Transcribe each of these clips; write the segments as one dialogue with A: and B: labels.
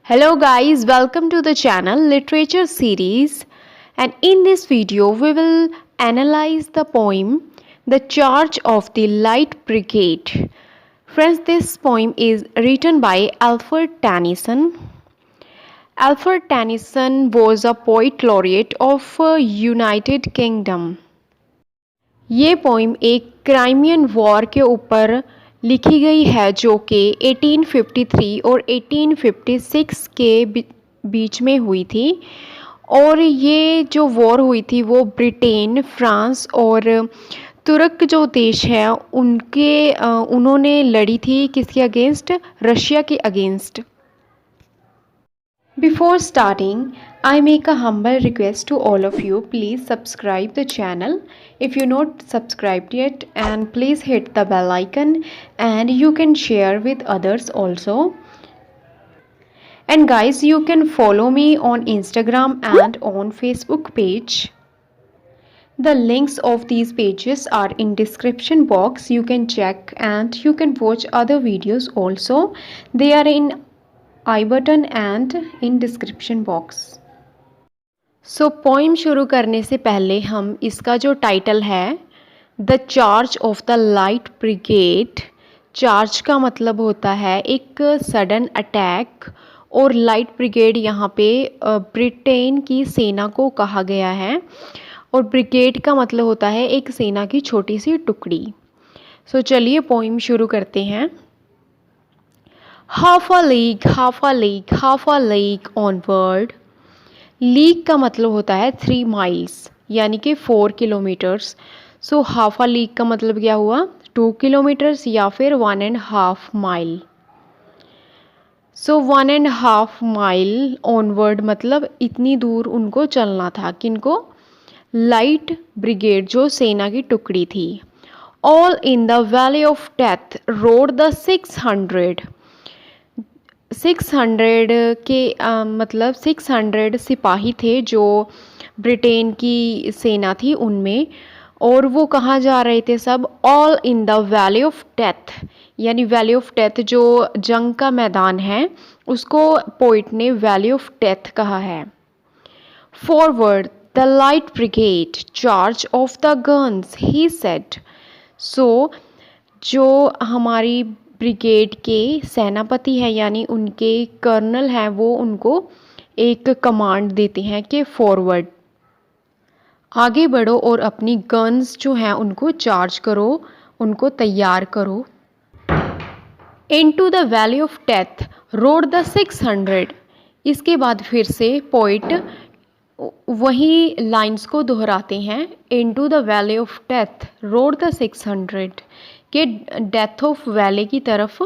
A: Hello guys, welcome to the channel Literature Series, and in this video we will analyze the poem The Charge of the Light Brigade. Friends, this poem is written by Alfred Tennyson. Alfred Tennyson was a poet laureate of United Kingdom. ये poem एक Crimean war के ऊपर लिखी गई है जो कि 1853 और 1856 के बीच में हुई थी। और ये जो वॉर हुई थी वो ब्रिटेन, फ्रांस और तुर्क जो देश है उन्होंने लड़ी थी किसके अगेंस्ट? रशिया के against. Before starting, I make a humble request to all of you. Please subscribe the channel if you're not subscribed yet, and please hit the bell icon, and you can share with others also. And guys, you can follow me on Instagram and on Facebook page. The links of these pages are in description box. You can check and you can watch other videos also. They are in I button and in description box. So poem शुरू करने से पहले हम इसका जो title है the charge of the light brigade. Charge का मतलब होता है एक सडन अटैक, और लाइट ब्रिगेड यहाँ पे ब्रिटेन की सेना को कहा गया है, और ब्रिगेड का मतलब होता है एक सेना की छोटी सी टुकड़ी। सो चलिए पोइम शुरू करते हैं। half a league, half a league, half a league onward। League का मतलब होता है 3 माइल्स यानी कि 4 किलोमीटर्स। सो हाफ आ लीग का मतलब क्या हुआ? 2 किलोमीटर्स या फिर 1.5 माइल। सो 1.5 माइल ऑनवर्ड मतलब इतनी दूर उनको चलना था। किनको? लाइट ब्रिगेड जो सेना की टुकड़ी थी। All in the valley of death road the 600 के मतलब 600 सिपाही थे जो ब्रिटेन की सेना थी उनमें, और वो कहाँ जा रहे थे सब? All in the valley of death, यानी वैली ऑफ डेथ जो जंग का मैदान है उसको पोइट ने वैली ऑफ डेथ कहा है। Forward the light brigade charge of the guns he said. So जो हमारी ब्रिगेड के सेनापति हैं यानी उनके कर्नल हैं, वो उनको एक कमांड देते हैं कि फॉरवर्ड, आगे बढ़ो और अपनी गन्स जो हैं उनको चार्ज करो, उनको तैयार करो। Into the valley of death road the 600। इसके बाद फिर से पोइट वही लाइंस को दोहराते हैं। Into the valley of death road the 600 के डेथ ऑफ वैली की तरफ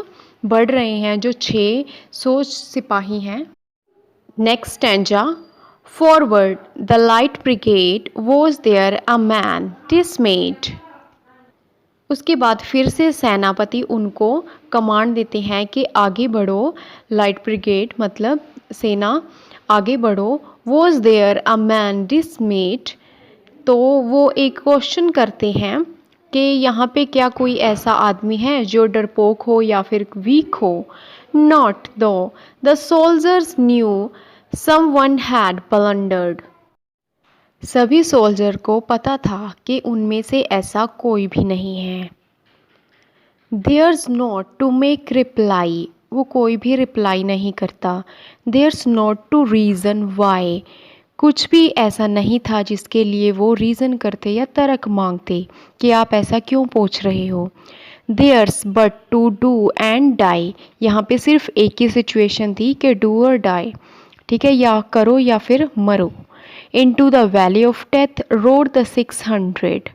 A: बढ़ रहे हैं जो 600 सिपाही हैं। Next stanza. Forward the light brigade was there a man dismayed. उसके बाद फिर से सेनापति उनको कमांड देते हैं कि आगे बढ़ो। लाइट ब्रिगेड मतलब सेना, आगे बढ़ो। Was there a man dismayed, तो वो एक क्वेश्चन करते हैं कि यहाँ पे क्या कोई ऐसा आदमी है जो डरपोक हो या फिर वीक हो? Not though the soldiers knew someone had blundered. सभी सोल्जर को पता था कि उनमें से ऐसा कोई भी नहीं है। There's not to make reply, वो कोई भी रिप्लाई नहीं करता। There's not to reason why, कुछ भी ऐसा नहीं था जिसके लिए वो रीज़न करते या तर्क मांगते कि आप ऐसा क्यों पूछ रहे हो। There's but to do and die, यहाँ पे सिर्फ एक ही सिचुएशन थी कि डू और डाई, ठीक है, या करो या फिर मरो। Into the valley of death road the 600।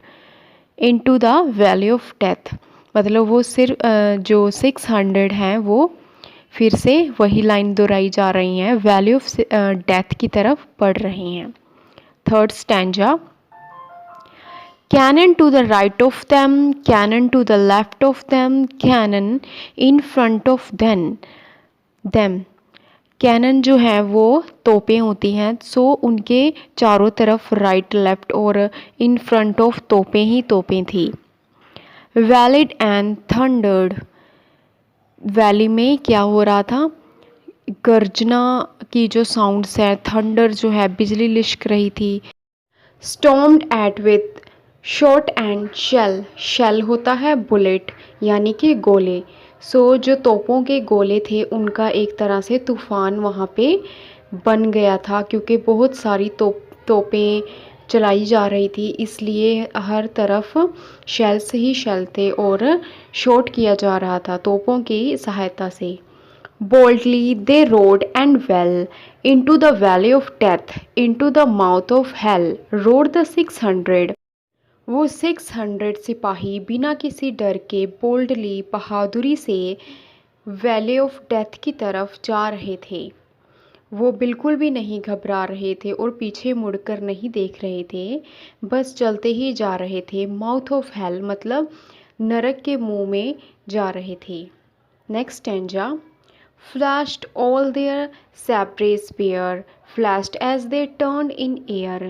A: Into the valley of death मतलब वो सिर्फ जो 600 हैं वो फिर से वही लाइन दोहराई जा रही हैं, वैली ऑफ डेथ की तरफ बढ़ रही हैं। Third stanza. Cannon to the right of them, cannon to the left of them, cannon in front of them. Cannon जो है वो तोपें होती हैं, सो उनके चारों तरफ राइट, लेफ्ट और इन फ्रंट ऑफ तोपें ही तोपें थी। वैलिड एंड थंडर्ड, वैली में क्या हो रहा था? गर्जना की जो साउंड्स है, थंडर जो है, बिजली लिश्क रही थी। Stormed at with shot and shell, shell होता है बुलेट यानी कि गोले। जो तोपों के गोले थे उनका एक तरह से तूफान वहाँ पे बन गया था, क्योंकि बहुत सारी तोपें चलाई जा रही थी, इसलिए हर तरफ शेल्स ही शेल थे और शॉट किया जा रहा था तोपों की सहायता से। Boldly they rode and well into the valley of death, into the mouth of hell rode the 600। वो 600 सिपाही बिना किसी डर के बोल्डली बहादुरी से वैली ऑफ डेथ की तरफ जा रहे थे। वो बिल्कुल भी नहीं घबरा रहे थे और पीछे मुड़कर नहीं देख रहे थे, बस चलते ही जा रहे थे। माउथ ऑफ हेल मतलब नरक के मुंह में जा रहे थे। Next stanza. Flashed all their sabres spear, flashed as they turned in air।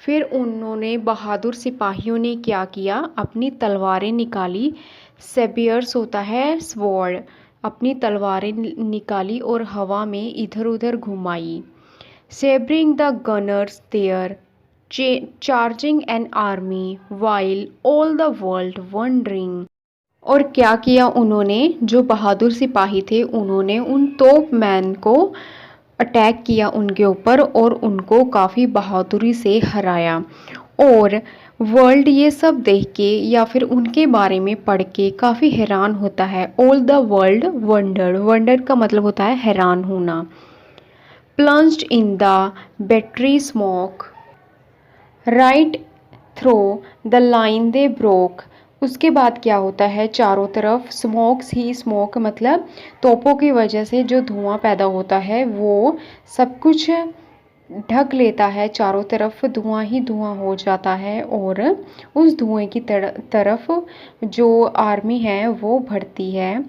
A: फिर उन्होंने बहादुर सिपाहियों ने क्या किया, अपनी तलवारें निकाली। सेबियर्स होता है स्वॉर्ड, अपनी तलवारें निकाली और हवा में इधर उधर घुमाई। Sabring the gunners there charging an army while all the world wondering. और क्या किया उन्होंने, जो बहादुर सिपाही थे उन्होंने उन तोप मैन को अटैक किया उनके ऊपर और उनको काफ़ी बहादुरी से हराया। और वर्ल्ड ये सब देख के या फिर उनके बारे में पढ़ के काफ़ी हैरान होता है। All the world wonder, wonder का मतलब होता है हैरान होना। Plunged in the battery smoke right through the line they broke. उसके बाद क्या होता है, चारों तरफ स्मोक्स ही स्मोक मतलब तोपों की वजह से जो धुआं पैदा होता है वो सब कुछ ढक लेता है, चारों तरफ धुआं ही धुआं हो जाता है और उस धुएं की तरफ जो आर्मी है वो बढ़ती है।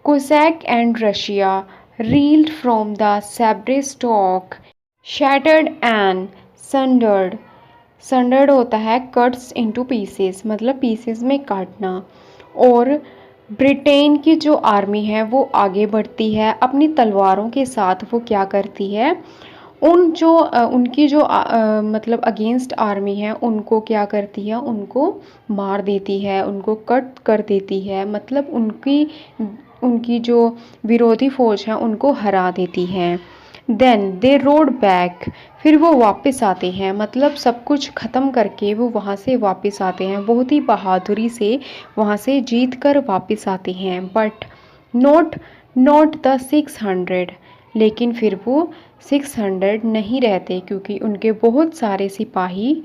A: Cossack and Russia reeled from the sabre stroke shattered and sundered. Sundered होता है कट्स इनटू पीसेस मतलब पीसेस में काटना। और ब्रिटेन की जो आर्मी है वो आगे बढ़ती है अपनी तलवारों के साथ। वो क्या करती है, उनकी जो मतलब अगेंस्ट आर्मी है उनको क्या करती है, उनको मार देती है, उनको कट कर देती है, मतलब उनकी जो विरोधी फौज है उनको हरा देती है। देन दे रोड बैक, फिर वो वापस आते हैं, मतलब सब कुछ ख़त्म करके वो वहाँ से वापस आते हैं, बहुत ही बहादुरी से वहाँ से जीत कर वापस आते हैं। बट नॉट द 600, लेकिन फिर वो 600 नहीं रहते, क्योंकि उनके बहुत सारे सिपाही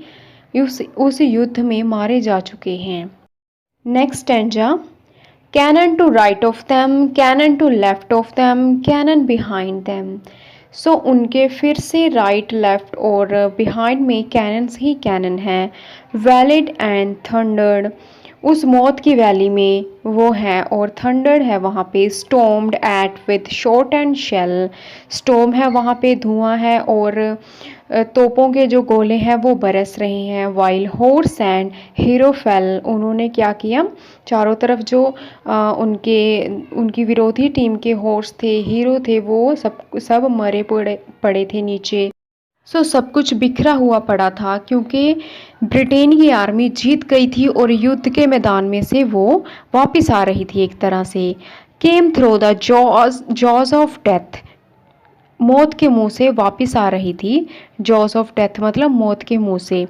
A: उस युद्ध में मारे जा चुके हैं। Next stanza. Cannon to right of them, cannon to left of them, cannon behind them. उनके फिर से राइट लेफ्ट और बिहाइंड में कैनन्स ही कैनन हैं। वैलिड एंड थंडर्ड, उस मौत की वैली में वो है और थंडर्ड है वहाँ पे। Stormed at with shot and shell, storm है वहाँ पे, धुआं है और तोपों के जो गोले हैं वो बरस रहे हैं। While horse and hero fail, उन्होंने क्या किया, चारों तरफ जो उनकी विरोधी टीम के हॉर्स थे, हीरो थे, वो सब मरे पड़े थे नीचे। सब कुछ बिखरा हुआ पड़ा था, क्योंकि ब्रिटेन की आर्मी जीत गई थी और युद्ध के मैदान में से वो वापस आ रही थी एक तरह से। Came through the jaws of death, मौत के मुंह से वापस आ रही थी। जॉज ऑफ डेथ मतलब मौत के मुंह से।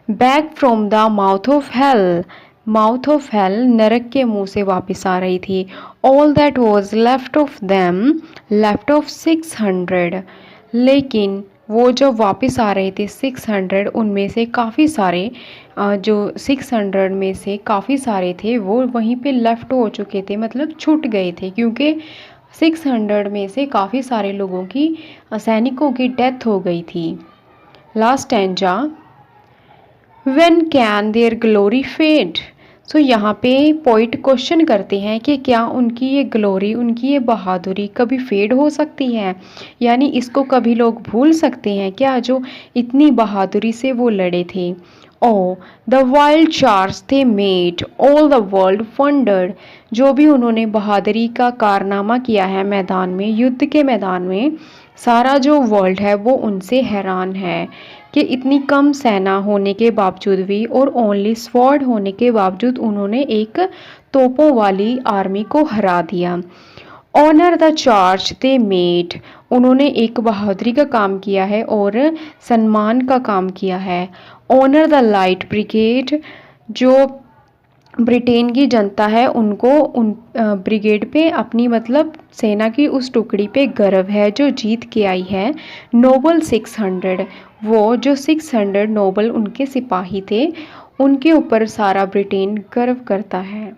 A: Back from the mouth of hell, mouth of hell नरक के मुंह से वापस आ रही थी। All that was left of them, left of 600, लेकिन वो जब वापस आ रहे थे 600, उनमें से काफ़ी सारे जो 600 में से काफ़ी सारे थे वो वहीं पे लेफ़्ट हो चुके थे, मतलब छूट गए थे, क्योंकि 600 में से काफ़ी सारे लोगों की सैनिकों की डेथ हो गई थी। Last stanza. When can their glory fade. यहाँ पे पोइट क्वेश्चन करते हैं कि क्या उनकी ये ग्लोरी, उनकी ये बहादुरी कभी फेड हो सकती है, यानी इसको कभी लोग भूल सकते हैं क्या, जो इतनी बहादुरी से वो लड़े थे। Oh the wild charge they made all the world wondered. जो भी उन्होंने बहादुरी का कारनामा किया है मैदान में, युद्ध के मैदान में, सारा जो वर्ल्ड है वो उनसे हैरान है कि इतनी कम सेना होने के बावजूद भी और ओनली स्वॉर्ड होने के बावजूद उन्होंने एक तोपों वाली आर्मी को हरा दिया। Honour the charge they made, उन्होंने एक बहादुरी का काम किया है और सम्मान का काम किया है। ऑनर द लाइट ब्रिगेड, जो ब्रिटेन की जनता है उनको उन ब्रिगेड पे अपनी मतलब सेना की उस टुकड़ी पे गर्व है जो जीत के आई है। नोबल 600, वो जो 600 नोबल उनके सिपाही थे उनके ऊपर सारा ब्रिटेन गर्व करता है।